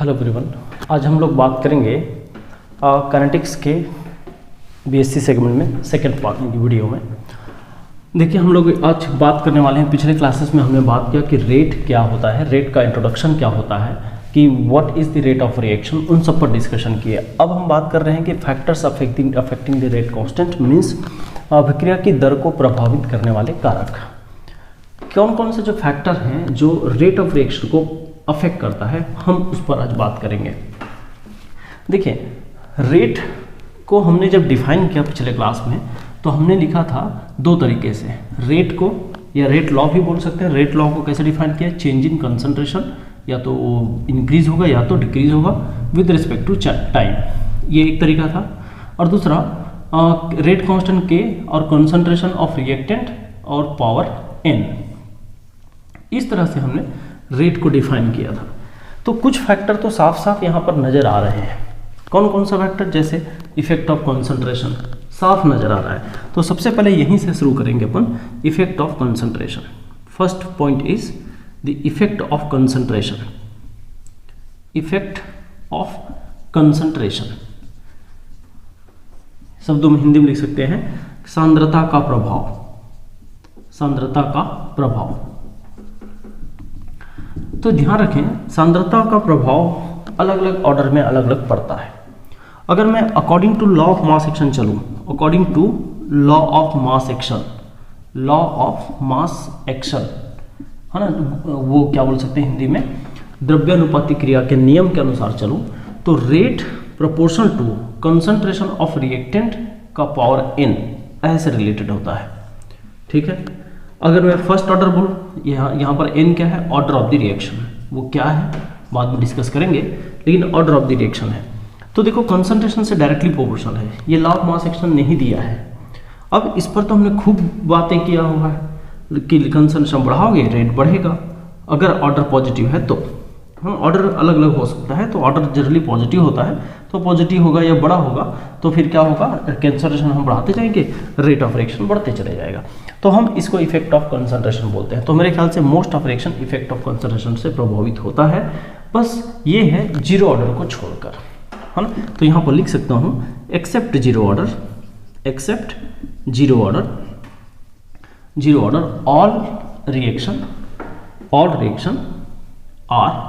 Hello everyone, आज हम लोग बात करेंगे काइनेटिक्स के बीएससी सेगमेंट में सेकंड पार्ट की वीडियो में। देखिए, हम लोग आज बात करने वाले हैं। पिछले क्लासेस में हमने बात किया कि रेट क्या होता है, रेट का इंट्रोडक्शन क्या होता है, कि what is the rate of reaction, उन सब पर डिस्कशन किए। अब हम बात कर रहे हैं कि factors affecting the rate constant, means अभिक्रिया की दर को प्रभावित करने वाले कारक। कौन कौन से जो फैक्टर हैं जो रेट ऑफ रिएक्शन को अफेक्ट करता है, हम उस पर आज बात करेंगे। देखिए, रेट को हमने जब डिफाइन किया पिछले क्लास में, तो हमने लिखा था दो तरीके से। रेट को या रेट लॉ भी बोल सकते हैं। रेट लॉ को कैसे डिफाइन किया? चेंज इन कंसंट्रेशन, या तो इंक्रीज होगा या तो डिक्रीज होगा विद रिस्पेक्ट टू टाइम, ये एक तरीका था। और दूसरा रेट कांस्टेंट के और कंसंट्रेशन ऑफ रिएक्टेंट और पावर एन, इस तरह से हमने रेट को डिफाइन किया था। तो कुछ फैक्टर तो साफ साफ यहाँ पर नज़र आ रहे हैं। कौन कौन सा फैक्टर? जैसे इफेक्ट ऑफ कंसंट्रेशन साफ नज़र आ रहा है। तो सबसे पहले यहीं से शुरू करेंगे अपन, effect of concentration. First point is the effect of concentration. Effect of concentration शब्दों में हिंदी में लिख सकते हैं सांद्रता का प्रभाव। सांद्रता का प्रभाव। तो ध्यान रखें, सांद्रता का प्रभाव अलग अलग ऑर्डर में अलग अलग पड़ता है। अगर मैं according to law of mass action चलूँ, according to law of mass action, law of mass action है ना, वो क्या बोल सकते हैं हिंदी में, द्रव्यानुपाती क्रिया के नियम के अनुसार चलूँ, तो rate proportional to concentration of reactant का पावर एन ऐसे रिलेटेड होता है। ठीक है। अगर मैं फर्स्ट ऑर्डर बोलूँ, यहाँ पर एन क्या है? Order of the reaction. वो क्या है बाद में डिस्कस करेंगे, लेकिन ऑर्डर ऑफ द रिएक्शन है। तो देखो, कंसंट्रेशन से डायरेक्टली प्रोपोर्शनल है, ये लॉ ऑफ मास एक्शन नहीं दिया है। अब इस पर तो हमने खूब बातें किया हुआ है कि कंसंट्रेशन बढ़ाओगे रेट बढ़ेगा, अगर ऑर्डर पॉजिटिव है तो। हाँ, ऑर्डर अलग अलग हो सकता है, तो ऑर्डर जनरली पॉजिटिव होता है, तो पॉजिटिव होगा या बड़ा होगा, तो फिर क्या होगा? कंसंट्रेशन हम बढ़ाते जाएंगे, रेट ऑफ रिएक्शन बढ़ते चले जाएगा। तो हम इसको इफेक्ट ऑफ कंसंट्रेशन बोलते हैं। तो मेरे ख्याल से most of reaction effect of concentration से प्रभावित होता है, बस ये है जीरो ऑर्डर को छोड़कर, है ना। तो यहाँ पर लिख सकता हूँ except zero order, except zero order, zero order all reaction are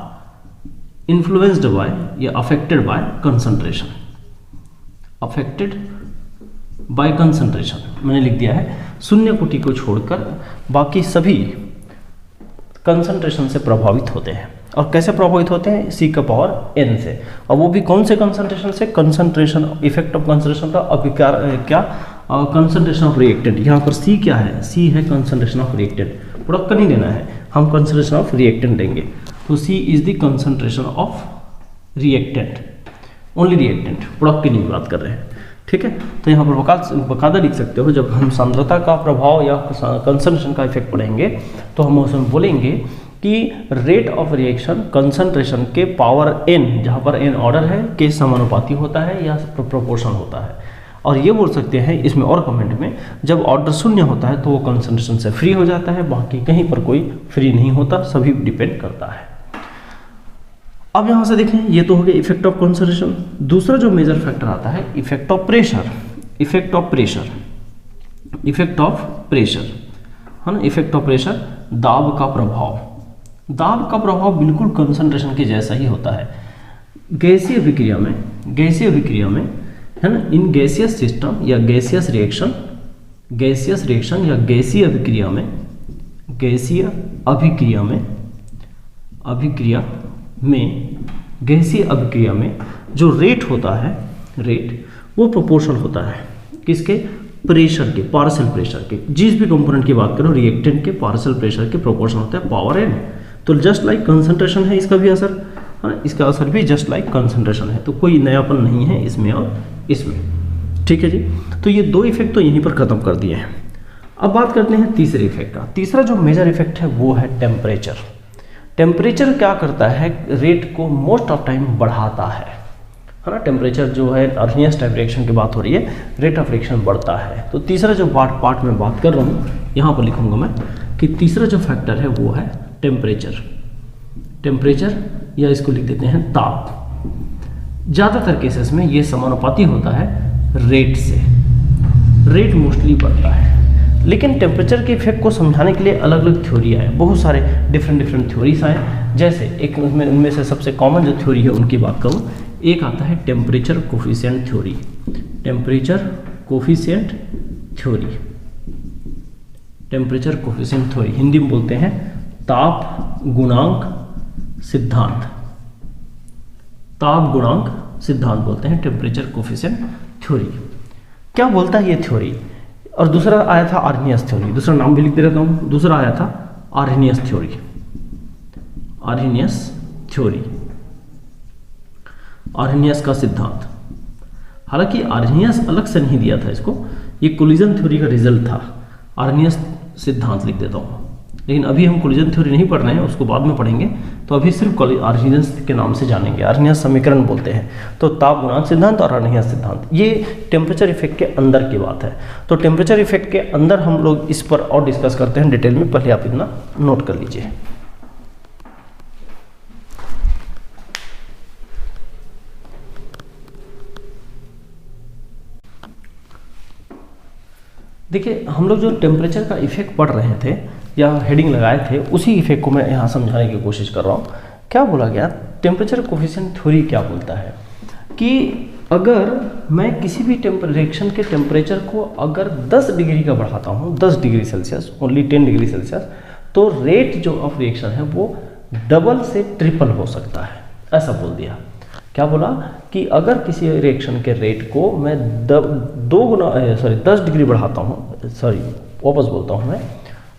influenced by या affected by concentration, affected by concentration मैंने लिख दिया है। शून्य कोटि को छोड़कर बाकी सभी कंसंट्रेशन से प्रभावित होते हैं। और कैसे प्रभावित होते हैं? सी का पावर एन से। और वो भी कौन से कंसंट्रेशन से? कंसंट्रेशन, इफेक्ट ऑफ कंसंट्रेशन का अभिकार क्या? Concentration of reactant. यहाँ पर सी क्या है? सी है कंसंट्रेशन ऑफ रिएक्टेंट। प्रोडक्ट का नहीं देना है, हम कंसंट्रेशन ऑफ रिएक्टेंट देंगे। तो C is the concentration of reactant, only reactant, product की नहीं बात कर रहे हैं। ठीक है। तो यहाँ पर बकायदा लिख सकते हो, जब हम सांद्रता का प्रभाव या कंसंट्रेशन का इफेक्ट पढ़ेंगे तो हम उसमें बोलेंगे कि रेट ऑफ रिएक्शन कंसंट्रेशन के पावर एन, जहाँ पर एन ऑर्डर है, के समानुपाती होता है या प्रोपोर्शनल होता है। और ये बोल सकते हैं इसमें और कमेंट में, जब ऑर्डर शून्य होता है तो वो कंसंट्रेशन से फ्री हो जाता है, बाकी कहीं पर कोई फ्री नहीं होता, सभी डिपेंड करता है। अब यहाँ से देखें, ये तो हो गया इफेक्ट ऑफ कंसंट्रेशन। दूसरा जो मेजर फैक्टर आता है effect of pressure, effect of pressure, effect of pressure, है ना। इफेक्ट ऑफ प्रेशर, दाब का प्रभाव। दाब का प्रभाव बिल्कुल कंसंट्रेशन के जैसा ही होता है। गैसीय अभिक्रिया में, गैसीय अभिक्रिया में, है ना, इन गैसियस सिस्टम या गैसियस रिएक्शन, गैसियस रिएक्शन या गैसीय अभिक्रिया में, गैसीय अभिक्रिया में, अभिक्रिया में, गैसीय अभिक्रिया में जो रेट होता है, रेट वो प्रोपोर्शनल होता है किसके? प्रेशर के, पार्शियल प्रेशर के। जिस भी कंपोनेंट की बात करो, रिएक्टेंट के पार्शियल प्रेशर के प्रोपोर्शनल होता है पावर एन। तो जस्ट लाइक कंसंट्रेशन है इसका भी असर, है, इसका असर भी जस्ट लाइक कंसंट्रेशन है। तो कोई नयापन नहीं है इसमें और इसमें। ठीक है जी। तो ये दो इफेक्ट तो यहीं पर खत्म कर दिए हैं। अब बात करते हैं तीसरे इफेक्ट का। तीसरा जो मेजर इफेक्ट है वो है टेम्परेचर। टेम्परेचर क्या करता है? रेट को मोस्ट ऑफ टाइम बढ़ाता है ना। टेम्परेचर जो है, अर्लीस्ट टाइम रिएक्शन की बात हो रही है, रेट ऑफ रिएक्शन बढ़ता है। तो तीसरा जो पार्ट में बात कर रहा हूँ, यहाँ पर लिखूंगा मैं कि तीसरा जो फैक्टर है वो है टेम्परेचर। टेम्परेचर या इसको लिख देते हैं ताप। ज़्यादातर केसेस में ये समानुपाती होता है रेट से, रेट मोस्टली बढ़ता है। लेकिन टेम्परेचर के इफेक्ट को समझाने के लिए अलग अलग थ्योरी आए, बहुत सारे डिफरेंट थ्योरीज आए। जैसे एक उनमें से सबसे कॉमन जो थ्योरी है उनकी बात करूँ, एक आता है temperature coefficient theory. Temperature coefficient theory, temperature coefficient theory Hindi में बोलते हैं ताप गुणांक सिद्धांत। ताप गुणांक सिद्धांत बोलते हैं टेम्परेचर कोफिशिएंट थ्योरी। क्या बोलता है ये थ्योरी? और दूसरा आया था आर्हेनियस थ्योरी, दूसरा नाम भी लिख दे रहा हूँ। दूसरा आया था Arrhenius theory, Arrhenius theory, Arrhenius का सिद्धांत। हालांकि आर्हेनियस अलग से नहीं दिया था इसको, ये कोलिजन थ्योरी का रिजल्ट था। आर्हेनियस सिद्धांत लिख देता हूँ, लेकिन अभी हम कोलिजन थ्योरी नहीं पढ़ रहे हैं, उसको बाद में पढ़ेंगे। तो अभी सिर्फ आर्हेनियस के नाम से जानेंगे। आर्हेनियस समीकरण बोलते हैं। तो ताप गुणांक सिद्धांत और आर्हेनियस सिद्धांत, ये टेम्परेचर इफेक्ट के अंदर की बात है। तो टेम्परेचर इफेक्ट के अंदर हम लोग इस पर और डिस्कस करते हैं डिटेल में। पहले आप इतना नोट कर लीजिए। देखिए, हम लोग जो टेम्परेचर का इफेक्ट पढ़ रहे थे या हेडिंग लगाए थे, उसी इफेक्ट को मैं यहाँ समझाने की कोशिश कर रहा हूँ। क्या बोला गया? टेम्परेचर कोफिशिएंट थ्योरी क्या बोलता है कि अगर मैं किसी भी रिएक्शन के टेम्परेचर को अगर 10 डिग्री का बढ़ाता हूँ, 10 degree Celsius, only 10 degree Celsius, तो रेट जो ऑफ रिएक्शन है वो डबल से ट्रिपल हो सकता है, ऐसा बोल दिया। क्या बोला कि अगर किसी रिएक्शन के रेट को मैं 10 डिग्री बढ़ाता हूँ, वापस बोलता हूँ मैं,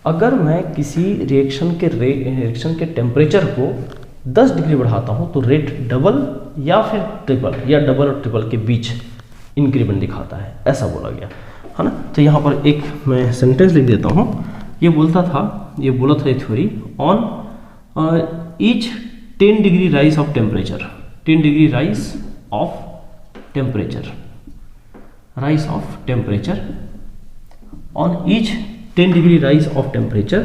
अगर मैं किसी रिएक्शन के टेम्परेचर को 10 डिग्री बढ़ाता हूँ तो रेट डबल या फिर ट्रिपल या डबल और ट्रिपल के बीच इंक्रीमेंट दिखाता है, ऐसा बोला गया है ना। तो यहाँ पर एक मैं सेंटेंस लिख देता हूँ। ये बोला था ये theory on each 10 degree rise of temperature, 10 degree rise of temperature, on each 10 degree rise of temperature,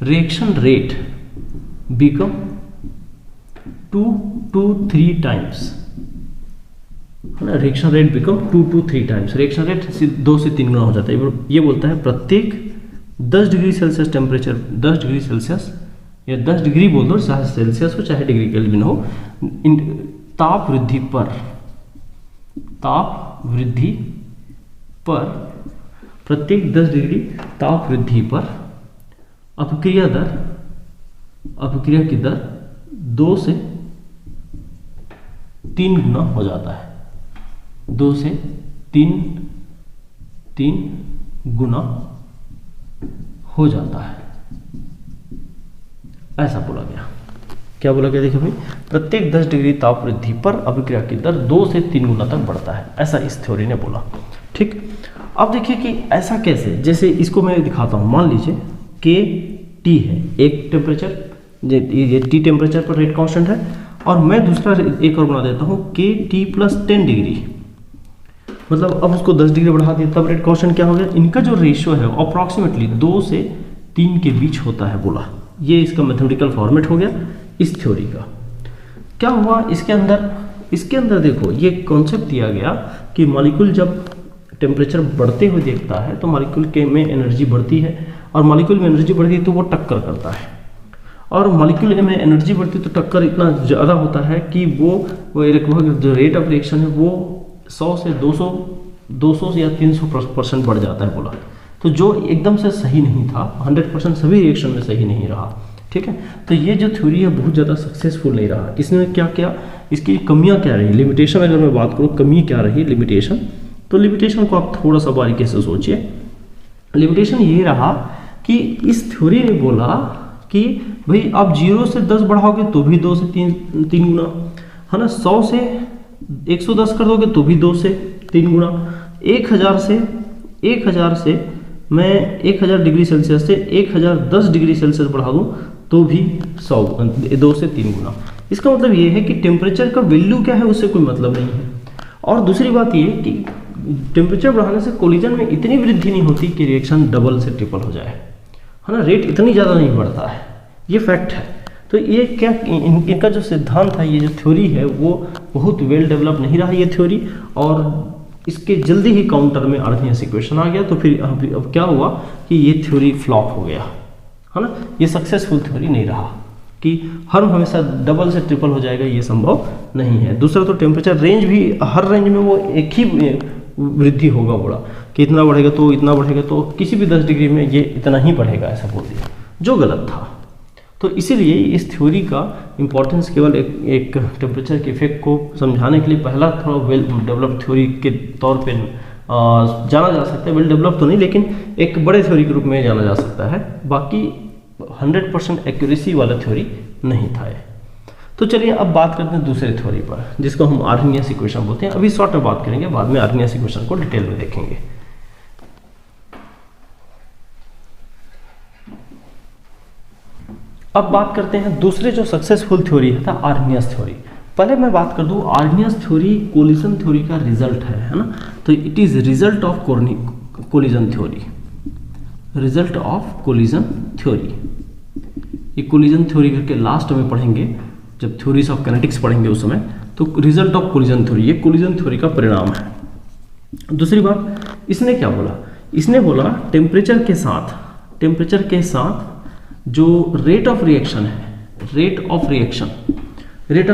reaction rate become 2 to 3 times, है ना। Reaction rate become 2 to 3 times, reaction rate 2 से 3 गुना हो जाता है। ये बोलता है प्रत्येक 10 degree Celsius temperature, 10 degree Celsius या 10 डिग्री बोल दो, चाहे सेल्सियस हो चाहे डिग्री केल्विन हो, ताप वृद्धि पर प्रत्येक 10 डिग्री ताप वृद्धि पर अपक्रिया की दर 2 से 3 गुना हो जाता है, 2 से 3 गुना हो जाता है, ऐसा बोला गया। क्या बोला गया? देखिए भाई, प्रत्येक 10 डिग्री ताप वृद्धि पर अभिक्रिया की दर 2 से 3 गुना तक बढ़ता है, ऐसा इस थ्योरी ने बोला। ठीक, अब देखिए कि ऐसा कैसे, जैसे इसको मैं दिखाता हूँ। मान लीजिए के टी है एक टेम्परेचर, ये टी टेम्परेचर पर रेट कांस्टेंट है, और मैं दूसरा एक और बना देता हूँ के टी प्लस 10 डिग्री, मतलब अब उसको 10 डिग्री बढ़ा दिया तब रेट कांस्टेंट क्या हो गया? इनका जो रेशियो है अप्रॉक्सीमेटली 2 से 3 के बीच होता है बोला। ये इसका मैथमेटिकल फॉर्मेट हो गया इस थ्योरी का। क्या हुआ इसके अंदर देखो, ये कॉन्सेप्ट दिया गया कि मॉलिक्यूल जब टेम्परेचर बढ़ते हुए देखता है तो मॉलिक्यूल के में एनर्जी बढ़ती है, और मॉलिक्यूल में एनर्जी बढ़ती है तो वो टक्कर करता है, और मॉलिक्यूल में एनर्जी बढ़ती है तो टक्कर इतना ज़्यादा होता है कि वो लगभग जो रेट ऑफ रिएक्शन है वो 100 से 200 या 300% बढ़ जाता है बोला। तो जो एकदम से सही नहीं था, 100% सभी रिएक्शन में सही नहीं रहा। ठीक है, तो ये जो थ्योरी है बहुत ज़्यादा सक्सेसफुल नहीं रहा। इसने क्या क्या, इसकी कमियां क्या रही, लिमिटेशन अगर मैं बात करूँ कमी क्या रही लिमिटेशन, तो लिमिटेशन को आप थोड़ा सा बारीकी से सोचिए। लिमिटेशन ये रहा कि इस थ्योरी ने बोला कि भाई आप 0 से 10 बढ़ाओगे तो भी 2 से 3 गुना, है ना। 100 से 110 कर दोगे तो भी 2 से 3 गुना, 1000 से मैं 1000 डिग्री सेल्सियस से 1010 डिग्री सेल्सियस बढ़ा दूँ तो भी 2 से 3 गुना। इसका मतलब ये है कि टेम्परेचर का वैल्यू क्या है उससे कोई मतलब नहीं है। और दूसरी बात ये कि टेम्परेचर बढ़ाने से कोलिजन में इतनी वृद्धि नहीं होती कि रिएक्शन डबल से ट्रिपल हो जाए, है ना। रेट इतनी ज़्यादा नहीं बढ़ता है, ये फैक्ट है। तो ये क्या इनका जो सिद्धांत है, ये जो थ्योरी है वो बहुत वेल डेवलप नहीं रहा ये थ्योरी, और इसके जल्दी ही काउंटर में आर्हेनियस इक्वेशन आ गया। तो फिर अब क्या हुआ कि ये थ्योरी फ्लॉप हो गया, है ना। ये सक्सेसफुल थ्योरी नहीं रहा कि हर हमेशा डबल से ट्रिपल हो जाएगा, ये संभव नहीं है। दूसरा तो टेम्परेचर रेंज भी हर रेंज में वो एक ही वृद्धि होगा बोला कि इतना बढ़ेगा तो इतना बढ़ेगा, तो किसी भी 10 डिग्री में ये इतना ही बढ़ेगा ऐसा बोल दिया, जो गलत था। तो इसीलिए इस थ्योरी का इम्पोर्टेंस केवल एक टेम्परेचर के इफेक्ट को समझाने के लिए पहला थोड़ा वेल डेवलप थ्योरी के तौर पे जाना जा सकता है। वेल डेवलप तो नहीं, लेकिन एक बड़े थ्योरी के रूप में जाना जा सकता है। बाकी 100% एक्यूरेसी वाला थ्योरी नहीं था ये। तो चलिए अब बात करते हैं दूसरे थ्योरी पर, जिसको हम आर्हेनियस इक्वेशन बोलते हैं। अभी शॉर्ट में बात करेंगे, बाद में आर्हेनियस इक्वेशन को डिटेल में देखेंगे। अब बात करते हैं दूसरे जो सक्सेसफुल थ्योरी था, आर्हेनियस थ्योरी। पहले मैं बात कर दूं, आर्हेनियस थ्योरी कोलिजन थ्योरी का रिजल्ट है ना। तो it is result of collision theory, result of collision theory. ये कोलिजन थ्योरी करके लास्ट में पढ़ेंगे, जब थ्योरीज ऑफ काइनेटिक्स पढ़ेंगे उस समय। तो रिजल्ट ऑफ कोलिजन थ्योरी, ये कोलिजन थ्योरी का परिणाम है। दूसरी बात, इसने क्या बोला, इसने बोला टेम्परेचर के साथ जो रेट ऑफ रिएक्शन है, रेट ऑफ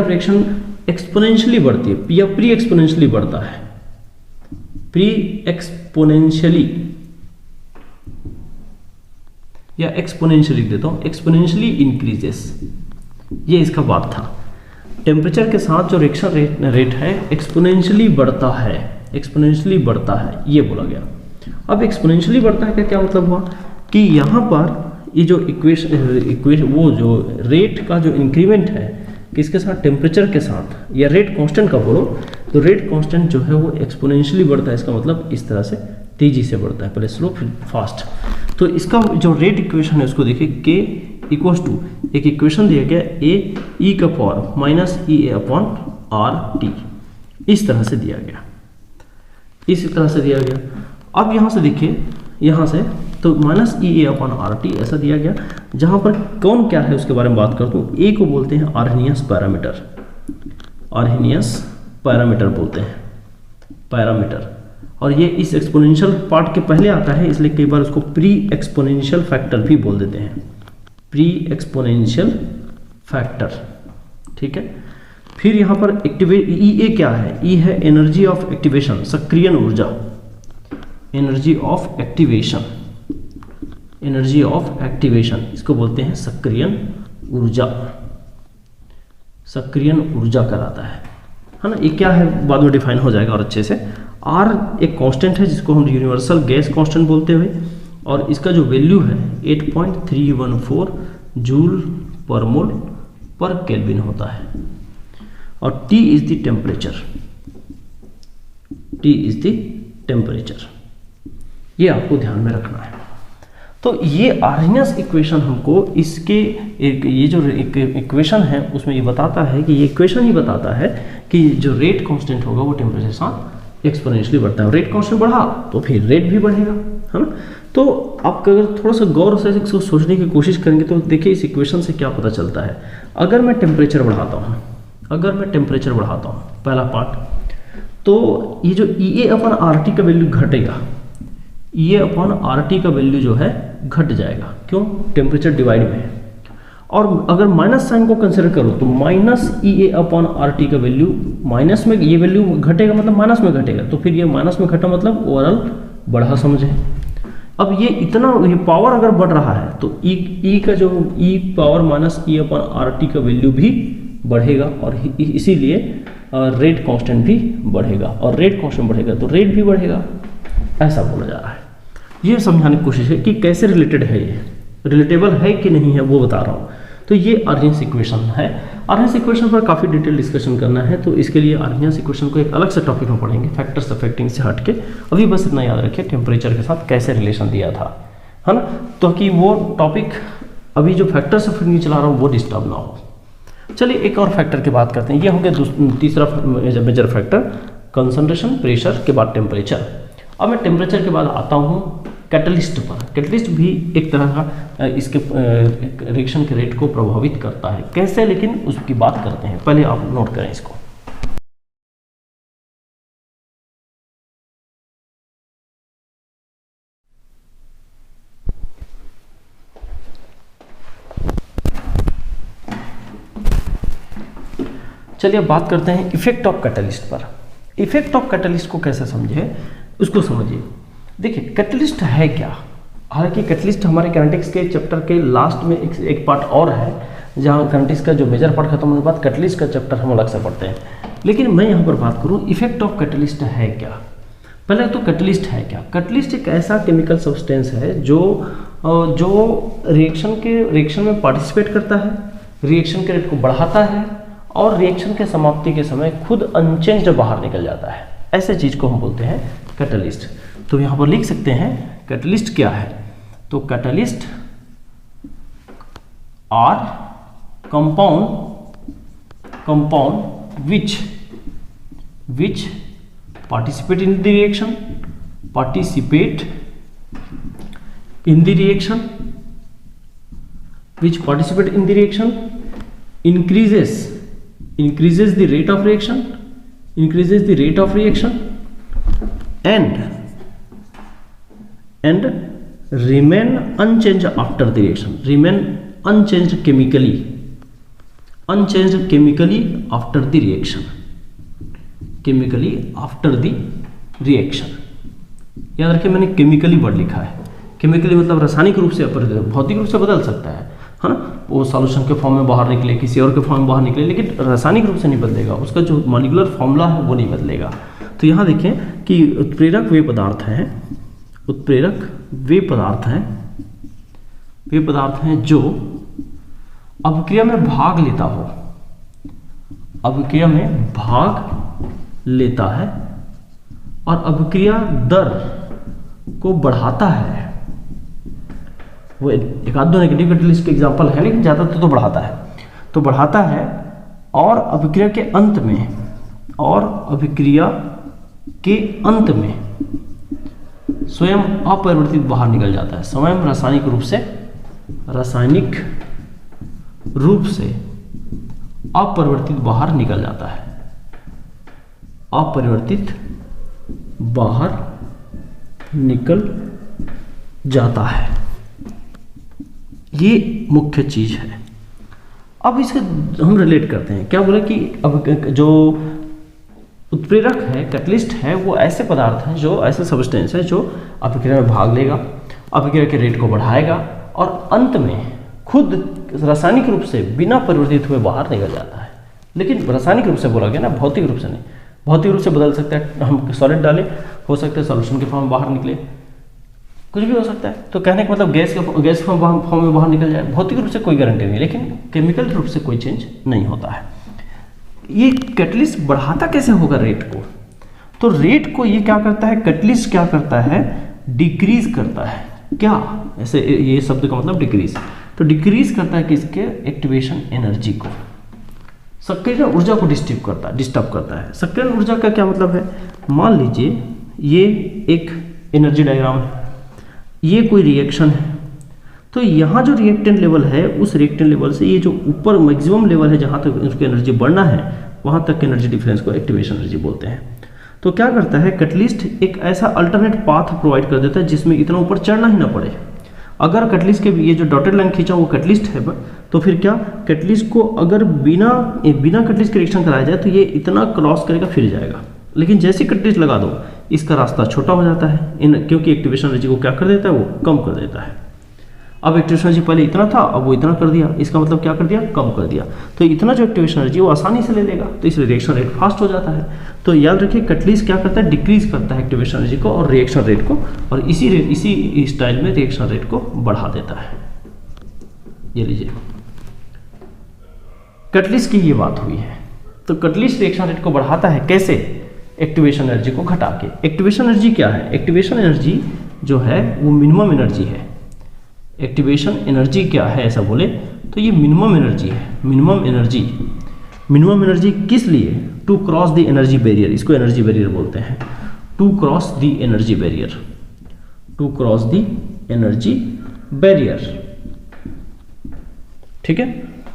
रिएक्शन एक्सपोनेंशियली बढ़ती है या प्री एक्सपोनेंशियली बढ़ता है, प्री एक्सपोनेंशियली या एक्सपोनेंशियली देता हूं, एक्सपोनेंशियली इंक्रीजेस, ये इसका बात था। टेम्परेचर के साथ जो रिएक्शन रेट है एक्सपोनेंशियली बढ़ता है, ये बोला गया। अब एक्सपोनेंशियली बढ़ता है क्या मतलब हुआ कि यहाँ पर ये जो इक्वेशन वो जो रेट का जो इंक्रीमेंट है किसके साथ, टेम्परेचर के साथ, या रेट कांस्टेंट का बोलो तो रेट कांस्टेंट जो है वो एक्सपोनेंशियली बढ़ता है। इसका मतलब इस तरह से तेजी से बढ़ता है, पहले स्लो फिर फास्ट। तो इसका जो रेट इक्वेशन है उसको देखिए, के इक्वल्स टू एक इक्वेशन दिया गया ए ई का पावर माइनस ई ए अपॉन आर टी, इस तरह से दिया गया, इस तरह से दिया गया। अब यहाँ से देखिए, यहाँ से तो माइनस ई ए अपॉन आर टी ऐसा दिया गया, जहाँ पर कौन क्या है उसके बारे में बात करता हूँ। ए को बोलते हैं आर्हेनियस पैरामीटर, आर्हेनियस पैरामीटर बोलते हैं, पैरामीटर। और ये इस एक्सपोनेंशियल पार्ट के पहले आता है, इसलिए कई बार उसको प्री एक्सपोनेंशियल फैक्टर भी बोल देते हैं, प्री एक्सपोनेंशियल फैक्टर, ठीक है। फिर यहाँ पर ई ए क्या है, ई है एनर्जी ऑफ एक्टिवेशन, सक्रियण ऊर्जा, energy of activation, energy of activation, इसको बोलते हैं सक्रियण ऊर्जा, सक्रियण ऊर्जा कहलाता है ना। ये क्या है बाद में डिफाइन हो जाएगा और अच्छे से। आर एक कांस्टेंट है जिसको हम यूनिवर्सल गैस कांस्टेंट बोलते हुए, और इसका जो वैल्यू है 8.314 जूल पर मोल पर केल्विन होता है। और T is the temperature, T is the temperature, ये आपको ध्यान में रखना है। तो ये आर्हेनियस इक्वेशन हमको इसके ये जो इक्वेशन है उसमें ये बताता है कि ये इक्वेशन ही बताता है कि जो रेट कांस्टेंट होगा वो टेम्परेचर के साथ एक्सपोनेंशियली बढ़ता है। रेट कांस्टेंट बढ़ा तो फिर रेट भी बढ़ेगा, है ना। तो आप अगर थोड़ा सा गौर से इसको सोचने की कोशिश करेंगे तो देखिए इस इक्वेशन से क्या पता चलता है। अगर मैं टेम्परेचर बढ़ाता हूँ, पहला पार्ट, तो ये जो ई ए अपन आर टी का वैल्यू घटेगा, ई ए अपन आर टी का वैल्यू जो है घट जाएगा। क्यों? टेम्परेचर डिवाइड में है। और अगर माइनस साइन को कंसिडर करो तो माइनस ई ए अपॉन आर टी का वैल्यू, माइनस में ये वैल्यू घटेगा मतलब माइनस में घटेगा, तो फिर ये माइनस में घटा मतलब ओवरऑल बढ़ा समझे। अब ये इतना ये पावर अगर बढ़ रहा है तो ई का जो e power minus E upon R T का वैल्यू भी बढ़ेगा, और इसीलिए रेट कांस्टेंट भी बढ़ेगा, और रेट कांस्टेंट बढ़ेगा तो रेट भी बढ़ेगा, ऐसा बोला जा रहा है। ये समझाने की कोशिश है कि कैसे रिलेटेड है, ये रिलेटेबल है कि नहीं है वो बता रहा हूँ। तो ये आर्हेनियस इक्वेशन है। आर्हेनियस इक्वेशन पर काफ़ी डिटेल डिस्कशन करना है, तो इसके लिए आर्हेनियस इक्वेशन को एक अलग से टॉपिक में पढ़ेंगे, फैक्टर्स अफेक्टिंग से हट के। अभी बस इतना याद रखिए टेम्परेचर के साथ कैसे रिलेशन दिया था, है ना। तो कि वो टॉपिक अभी जो फैक्टर्स अफेक्टिंग चला रहा हूँ वो डिस्टर्ब ना हो। चलिए एक और फैक्टर की बात करते हैं। ये हो गया तीसरा मेजर फैक्टर, कंसंट्रेशन, प्रेशर के बाद टेम्परेचर। अब मैं टेम्परेचर के बाद आता हूँ कैटलिस्ट पर। कैटलिस्ट भी एक तरह का इसके रिएक्शन के रेट को प्रभावित करता है। कैसे, लेकिन उसकी बात करते हैं, पहले आप नोट करें इसको। चलिए अब बात करते हैं इफेक्ट ऑफ कैटलिस्ट पर। इफेक्ट ऑफ कैटलिस्ट को कैसे समझे, उसको समझिए। देखिए कैटलिस्ट है क्या, हालांकि कैटलिस्ट हमारे काइनेटिक्स के चैप्टर के लास्ट में एक पार्ट और है, जहाँ काइनेटिक्स का जो मेजर पार्ट खत्म होने के बाद कैटलिस्ट का चैप्टर हम अलग से पढ़ते हैं। लेकिन मैं यहाँ पर बात करूँ इफेक्ट ऑफ कैटलिस्ट है क्या। पहले तो कैटलिस्ट है क्या। कैटलिस्ट एक ऐसा केमिकल सब्सटेंस है जो रिएक्शन में पार्टिसिपेट करता है, रिएक्शन के रेट को बढ़ाता है और रिएक्शन के समाप्ति के समय खुद अनचेंज्ड बाहर निकल जाता है। ऐसे चीज को हम बोलते हैं कैटलिस्ट। तो यहाँ पर लिख सकते हैं कैटलिस्ट क्या है। तो catalyst are compound which participate in the reaction increases the rate of reaction and remain unchanged after the reaction, remain unchanged chemically after the reaction, याद रखिए मैंने केमिकली वर्ड लिखा है। केमिकली मतलब रासायनिक रूप से अपरिवर्तित, भौतिक रूप से बदल सकता है ना, वो सॉल्यूशन के फॉर्म में बाहर निकले, किसी और के फॉर्म में बाहर निकले, लेकिन रासायनिक रूप से नहीं बदलेगा, उसका जो मॉलिक्यूलर फॉर्मूला है वो नहीं बदलेगा। तो यहाँ देखें कि उत्प्रेरक वे पदार्थ हैं जो अभिक्रिया में भाग लेता है और अभिक्रिया दर को बढ़ाता है। वो एक आध दो नेगेटिव कैटलिस्ट के एग्जांपल है, लेकिन ज़्यादातर तो बढ़ाता है और अभिक्रिया के अंत में स्वयं अपरिवर्तित बाहर निकल जाता है, स्वयं रासायनिक रूप से अपरिवर्तित बाहर निकल जाता है, अपरिवर्तित बाहर निकल जाता है। ये मुख्य चीज है। अब इसे हम रिलेट करते हैं, क्या बोले कि अब जो उत्प्रेरक है, कैटलिस्ट है, वो ऐसे पदार्थ हैं, जो ऐसे सब्सटेंस है जो अभिक्रिया में भाग लेगा, अभिक्रिया के रेट को बढ़ाएगा और अंत में खुद रासायनिक रूप से बिना परिवर्तित हुए बाहर निकल जाता है। लेकिन रासायनिक रूप से बोला गया ना, भौतिक रूप से नहीं। भौतिक रूप से बदल सकता है, हम सॉलिड डालें, हो सकता है सॉल्यूशन के फॉर्म में बाहर निकले, कुछ भी हो सकता है। तो कहने का मतलब गैस फॉर्म में बाहर निकल जाए, भौतिक रूप से कोई गारंटी नहीं, लेकिन केमिकल रूप से कोई चेंज नहीं होता है। ये कैटलिस्ट बढ़ाता कैसे होगा रेट को? तो रेट को ये क्या करता है, कैटलिस्ट क्या करता है, डिक्रीज करता है। क्या ऐसे ये शब्द का मतलब डिक्रीज, तो डिक्रीज करता है किसके, एक्टिवेशन एनर्जी को, सक्रियण ऊर्जा को डिस्टर्ब करता है। सक्रियण ऊर्जा का क्या मतलब है, मान लीजिए ये एक एनर्जी डायग्राम है, ये कोई रिएक्शन है, तो यहाँ जो रिएक्टेंट लेवल है उस रिएक्टेंट लेवल से ये जो ऊपर मैक्सिमम लेवल है जहाँ तक उसकी एनर्जी बढ़ना है, वहाँ तक के एनर्जी डिफरेंस को एक्टिवेशन एनर्जी बोलते हैं। तो क्या करता है कैटलिस्ट, एक ऐसा अल्टरनेट पाथ प्रोवाइड कर देता है जिसमें इतना ऊपर चढ़ना ही ना पड़े। अगर कैटलिस्ट के ये जो डॉटेड लाइन खींचा वो कैटलिस्ट है, तो फिर क्या, कैटलिस्ट को अगर बिना कैटलिस्ट के रिएक्शन कराया जाए तो ये इतना क्रॉस करेगा फिर जाएगा, लेकिन जैसे कैटलिस्ट लगा दो इसका रास्ता छोटा हो जाता है, क्योंकि एक्टिवेशन एनर्जी को क्या कर देता है, वो कम कर देता है। अब एक्टिवेशन एनर्जी पहले इतना था, अब वो इतना कर दिया, इसका मतलब क्या कर दिया, कम कर दिया। तो इतना जो एक्टिवेशन एनर्जी वो आसानी से ले लेगा, तो इसलिए रिएक्शन रेट फास्ट हो जाता है। तो याद रखिए कैटलिस्ट क्या करता है, डिक्रीज करता है एक्टिवेशन एनर्जी को और रिएक्शन रेट को, और इसी स्टाइल में रिएक्शन रेट को बढ़ा देता है। ये लीजिए कैटलिस्ट की ये बात हुई है। तो कैटलिस्ट रिएक्शन रेट को बढ़ाता है कैसे, एक्टिवेशन एनर्जी को घटा के। एक्टिवेशन एनर्जी क्या है, एक्टिवेशन एनर्जी जो है वो मिनिमम एनर्जी है। एक्टिवेशन एनर्जी क्या है ऐसा बोले तो ये मिनिमम एनर्जी है। मिनिमम एनर्जी किस लिए, to cross the energy barrier, इसको एनर्जी बैरियर बोलते हैं, to cross the energy barrier, to cross the energy barrier. ठीक है,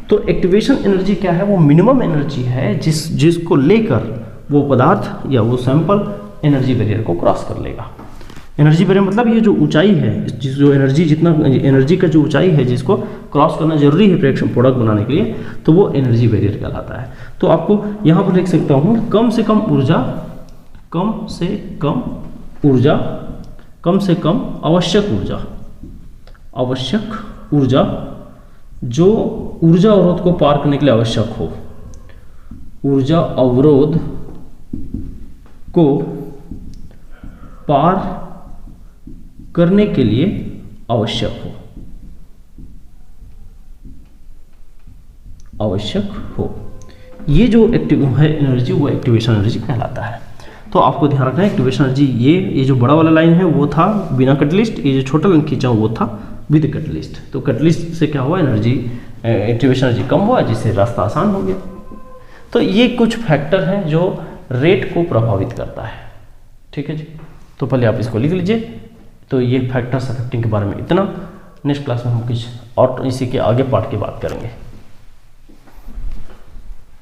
तो एक्टिवेशन एनर्जी क्या है, वो मिनिमम एनर्जी है जिसको लेकर वो पदार्थ या वो सैंपल एनर्जी बैरियर को क्रॉस कर लेगा। एनर्जी बैरियर मतलब ये जो ऊंचाई है, जो एनर्जी, जितना एनर्जी का जो ऊंचाई है जिसको क्रॉस करना जरूरी है रिएक्शन प्रोडक्ट बनाने के लिए, तो वो एनर्जी बैरियर कहलाता है। तो आपको यहाँ पर लिख सकता हूँ कम से कम ऊर्जा, कम से कम ऊर्जा, कम से कम आवश्यक ऊर्जा, आवश्यक ऊर्जा जो ऊर्जा अवरोध को पार करने के लिए आवश्यक हो, ऊर्जा अवरोध को पार करने के लिए आवश्यक हो, आवश्यक हो। ये जो एक्टिव है एनर्जी, वो एक्टिवेशन एनर्जी कहलाता है। तो आपको ध्यान रखना है एक्टिवेशन एनर्जी, ये जो बड़ा वाला लाइन है वो था बिना कैटलिस्ट, ये जो छोटा लाइन खींचा वो था विद कैटलिस्ट। तो कैटलिस्ट से क्या हुआ, एनर्जी एक्टिवेशन एनर्जी कम हुआ, जिससे रास्ता आसान हो गया। तो ये कुछ फैक्टर हैं जो रेट को प्रभावित करता है। ठीक है जी, तो पहले आप इसको लिख लीजिए। तो ये फैक्टर्स अफेक्टिंग के बारे में इतना। नेक्स्ट क्लास में हम कुछ और इसी के आगे पार्ट की बात करेंगे।